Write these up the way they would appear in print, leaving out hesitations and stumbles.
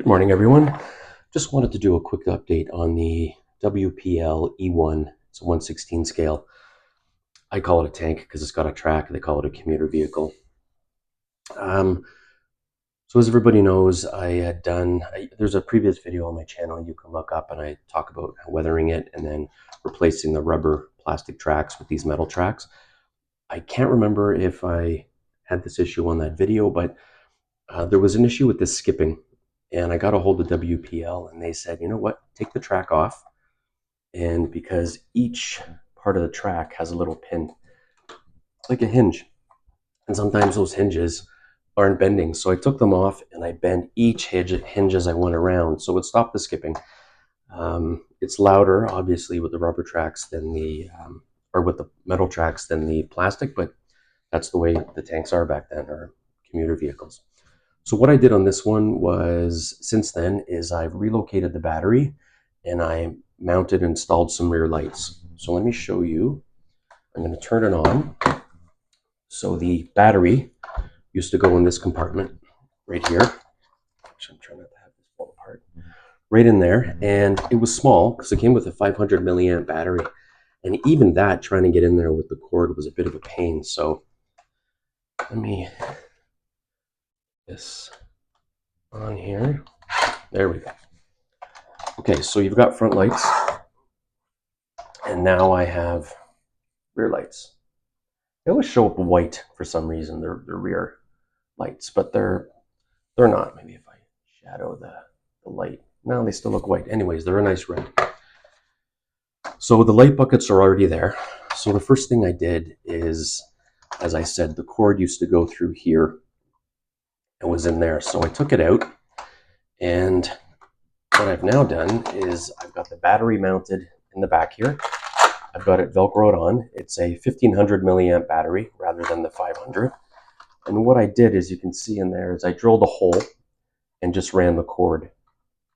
Good morning, everyone. Just wanted to do a quick update on the WPL-E1. It's a 1/16 scale. I call it a tank because it's got a track. They call it a commuter vehicle. So as everybody knows, there's a previous video on my channel you can look up, and I talk about weathering it and then replacing the rubber plastic tracks with these metal tracks. I can't remember if I had this issue on that video, but there was an issue with this skipping. And I got a hold of WPL, and they said, you know what, take the track off. And because each part of the track has a little pin, like a hinge, and sometimes those hinges aren't bending. So I took them off and I bent each hinge as I went around. So it stopped the skipping. It's louder, obviously, with the rubber tracks than or with the metal tracks than the plastic, but that's the way the tanks are back then, or commuter vehicles. So what I did on this one was, since then, is I've relocated the battery and I mounted and installed some rear lights. So let me show you. I'm going to turn it on. So the battery used to go in this compartment right here. Actually, I'm trying not to have this fall apart. Right in there. And it was small because it came with a 500 milliamp battery. And even that, trying to get in there with the cord was a bit of a pain. So let me this on here. There we go. Okay, so you've got front lights, and now I have rear lights. They always show up white for some reason. They're rear lights, but they're not. Maybe if I shadow the light. No, they still look white. Anyways, they're a nice red. So the light buckets are already there. So the first thing I did is, as I said, the cord used to go through here. It was in there, so I took it out, and what I've now done is I've got the battery mounted in the back here. I've got it Velcroed on. It's a 1500 milliamp battery rather than the 500. And what I did, as you can see in there, is I drilled a hole and just ran the cord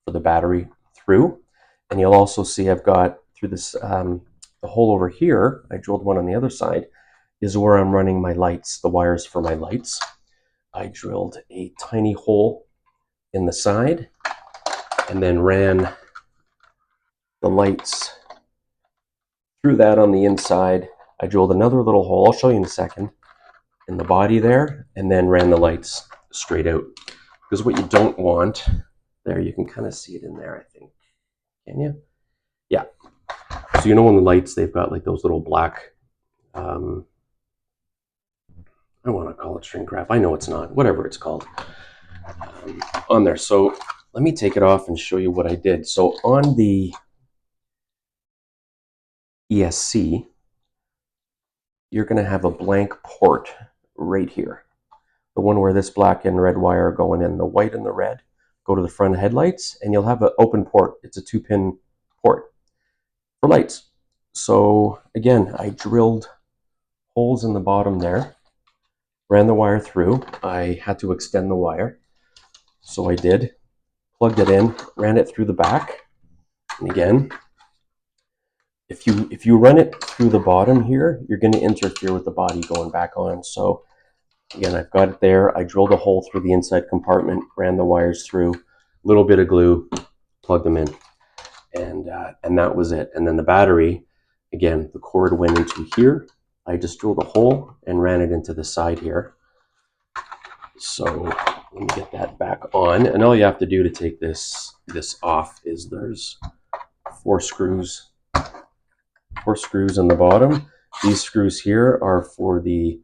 for the battery through. And you'll also see I've got through this, the hole over here, I drilled one on the other side, is where I'm running my lights, the wires for my lights. I drilled a tiny hole in the side and then ran the lights through that on the inside. I drilled another little hole, I'll show you in a second, in the body there, and then ran the lights straight out. Because what you don't want, there, you can kind of see it in there, I think. Can you? Yeah. So you know when the lights, they've got like those little black, I want to call it shrink wrap. I know it's not, whatever it's called, on there. So let me take it off and show you what I did. So on the ESC, you're going to have a blank port right here. The one where this black and red wire are going in. The white and the red go to the front headlights, and you'll have an open port. It's a 2-pin port for lights. So again, I drilled holes in the bottom there, ran the wire through. I had to extend the wire, so I did. Plugged it in, ran it through the back, and again, if you run it through the bottom here, you're going to interfere with the body going back on. So again, I've got it there. I drilled a hole through the inside compartment, ran the wires through, a little bit of glue, plugged them in, and that was it. And then the battery, again, the cord went into here. I just drilled a hole and ran it into the side here. So let me get that back on. And all you have to do to take this off is there's four screws on the bottom. These screws here are for the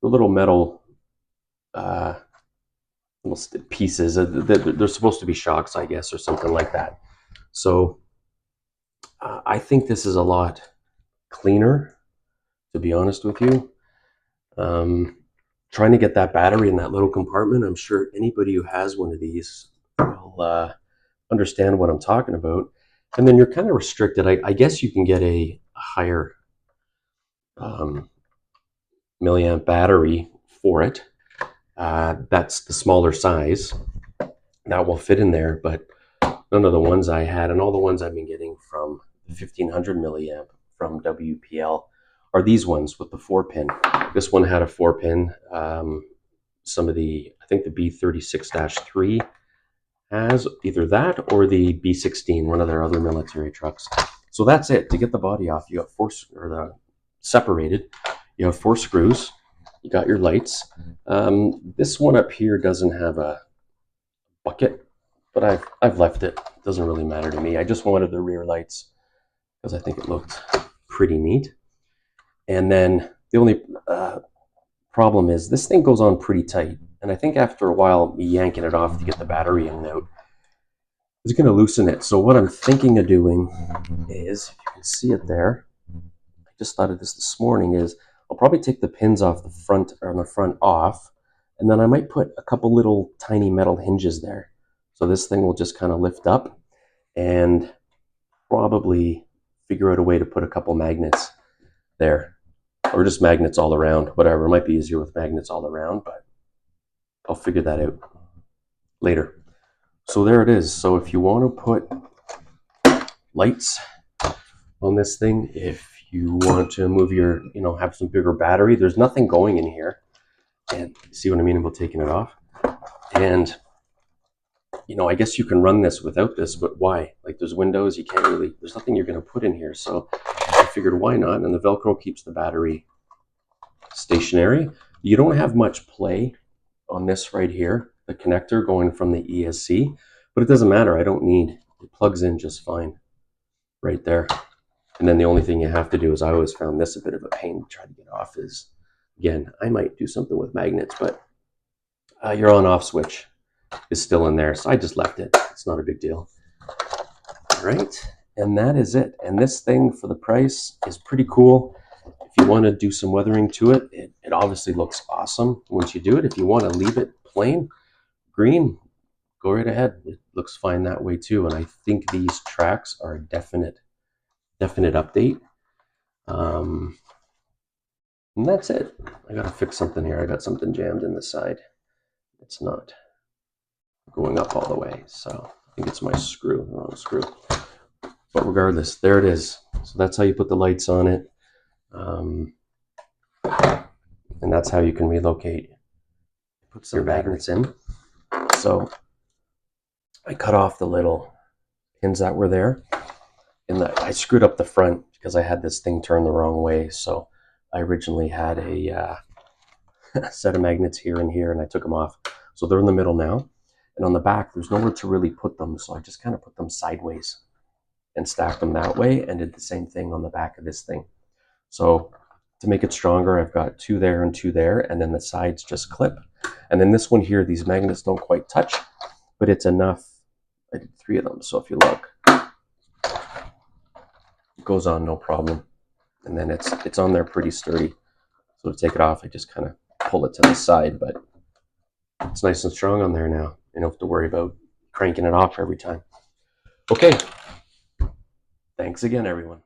little metal little pieces. They're supposed to be shocks, I guess, or something like that. So I think this is a lot cleaner, to be honest with you. Trying to get that battery in that little compartment, I'm sure anybody who has one of these will understand what I'm talking about. And then you're kind of restricted. I guess you can get a higher milliamp battery for it. That's the smaller size. That will fit in there, but none of the ones I had, and all the ones I've been getting from the 1500 milliamp from WPL are these ones with the 4-pin. This one had a 4-pin. Some of the, I think the B36-3 has either that or the B-16, one of their other military trucks. So that's it. To get the body off, you got separated. You have 4 screws. You got your lights. This one up here doesn't have a bucket, but I've left it. It doesn't really matter to me. I just wanted the rear lights because I think it looked pretty neat. And then the only problem is this thing goes on pretty tight. And I think after a while, me yanking it off to get the battery in and out is going to loosen it. So what I'm thinking of doing is, if you can see it there, I just thought of this morning, is I'll probably take the pins off the front, or on the front off, and then I might put a couple little tiny metal hinges there. So this thing will just kind of lift up, and probably figure out a way to put a couple magnets there, or just magnets all around, whatever. It might be easier with magnets all around, but I'll figure that out later. So there it is. So if you want to put lights on this thing, if you want to move your, have some bigger battery, there's nothing going in here. And see what I mean about taking it off? And, I guess you can run this without this, but why? Like, there's windows, you can't really, there's nothing you're going to put in here. So I figured, why not? And the Velcro keeps the battery stationary. You don't have much play on this right here, the connector going from the ESC, but it doesn't matter. I don't need, it plugs in just fine right there. And then the only thing you have to do is, I always found this a bit of a pain to try to get off, is, again, I might do something with magnets, but your on-off switch is still in there. So I just left it. It's not a big deal. All right. And that is it. And this thing, for the price, is pretty cool. If you want to do some weathering to it, it obviously looks awesome once you do it. If you want to leave it plain green, go right ahead. It looks fine that way too. And I think these tracks are a definite update. And that's it. I gotta fix something here. I got something jammed in the side. It's not going up all the way, so I think it's my screw, the wrong screw. But regardless, there it is. So that's how you put the lights on it. And that's how you can relocate. Put some magnets in. So I cut off the little pins that were there. And I screwed up the front because I had this thing turned the wrong way. So I originally had a set of magnets here and here, and I took them off. So they're in the middle now. And on the back, there's nowhere to really put them. So I just kind of put them sideways and stacked them that way, and did the same thing on the back of this thing. So to make it stronger, I've got 2 there and 2 there, and then the sides just clip. And then this one here, these magnets don't quite touch, but it's enough. I did 3 of them. So if you look, it goes on no problem. And then it's on there pretty sturdy. So to take it off, I just kind of pull it to the side, but it's nice and strong on there now. You don't have to worry about cranking it off every time. Okay. Thanks again, everyone.